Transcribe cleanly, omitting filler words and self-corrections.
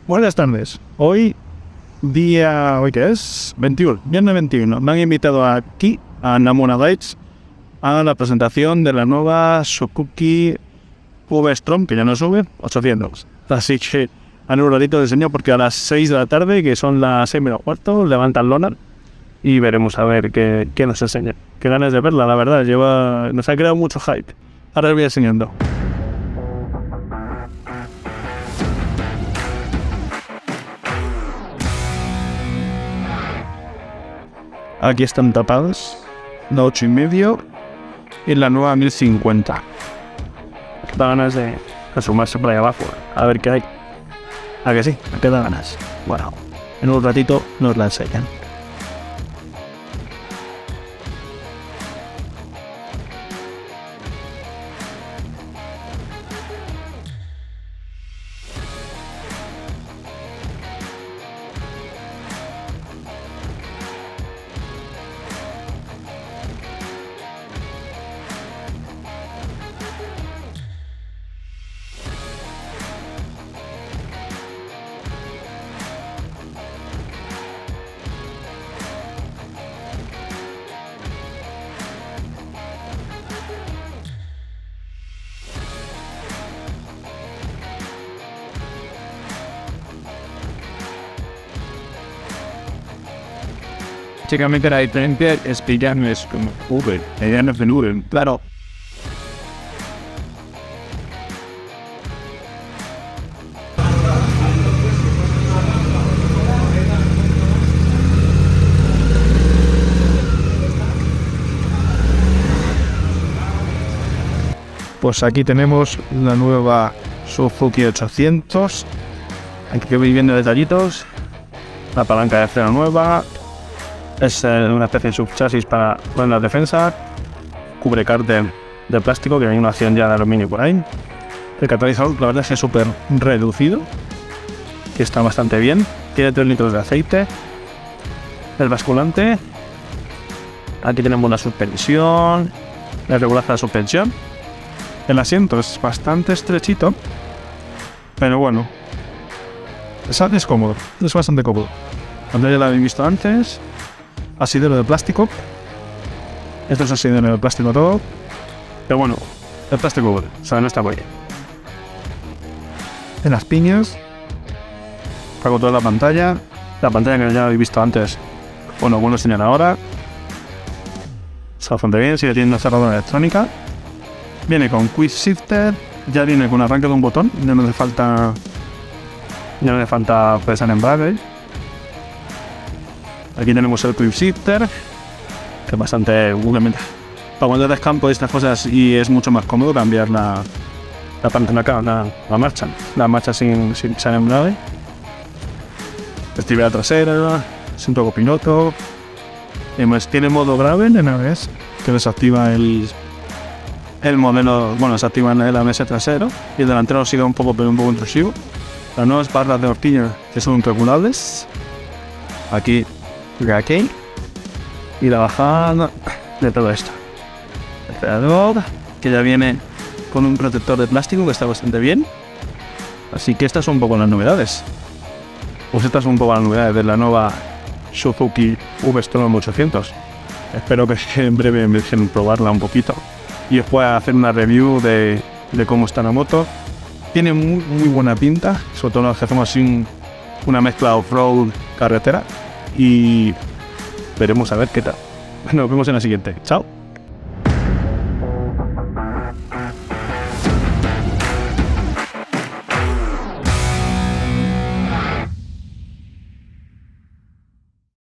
Buenas tardes. ¿Hoy qué es? 21, viernes 21. Me han invitado aquí, a Namuna Dates, a la presentación de la nueva Suzuki V-Strom, que ya no sube, 800. Así que en un ratito de enseño, porque a las 6 de la tarde, que son las 6 menos cuarto, levantan lona y veremos a ver qué nos enseña. Qué ganas de verla, la verdad. Nos ha creado mucho hype. Ahora os voy enseñando. Aquí están tapados, la 8,5 y la nueva 1050. Da ganas de asomarse por ahí abajo, a ver qué hay. ¿A que sí? ¿A qué da ganas? Bueno, en un ratito nos la enseñan. Básicamente la diferencia es que ya no es como Uber, ya no es en Uber, claro. Pues aquí tenemos la nueva Suzuki 800. Aquí que voy viendo detallitos. La palanca de freno nueva. Es una especie de subchasis para poner la defensa. Cubre cárter de plástico, que hay una opción ya de aluminio por ahí. El catalizador, la verdad es que es súper reducido, que está bastante bien. Tiene 3 litros de aceite. El basculante. Aquí tenemos la suspensión. La regulación de la suspensión. El asiento es bastante estrechito, pero bueno, es cómodo, es bastante cómodo. Ya la habéis visto antes. Asidero de plástico. Esto es asidero de plástico todo. Pero bueno, el plástico bueno, o sea, no está muy bien. En las piñas. Pago toda la pantalla. La pantalla que ya habéis visto antes. Bueno, enseñar ahora. Está bastante bien, sigue teniendo cerradura electrónica. Viene con Quick Shifter. Ya viene con arranque de un botón. Ya no hace falta presar embrague. Aquí tenemos el Quick Shifter, que es bastante, obviamente, para cuando eres campo y estas cosas, y es mucho más cómodo cambiar la marcha sin pisar embrague. Estabilidad trasera, asiento copiloto. Tiene modo Gravel en ABS, que desactiva el modelo, se activa en el ABS trasero, y el delantero sigue un poco intrusivo. Las nuevas barras de horquilla, que son regulables. Aquí y la bajada de todo esto. El acelerador, que ya viene con un protector de plástico que está bastante bien. Así que estas son un poco las novedades. Pues estas son un poco las novedades de la nueva Suzuki V-Strom 800. Espero que en breve me dejen probarla un poquito y os pueda hacer una review de cómo está la moto. Tiene muy buena pinta, sobre todo nos hacemos así una mezcla off-road carretera. Y veremos a ver qué tal. Nos vemos en la siguiente. Chao.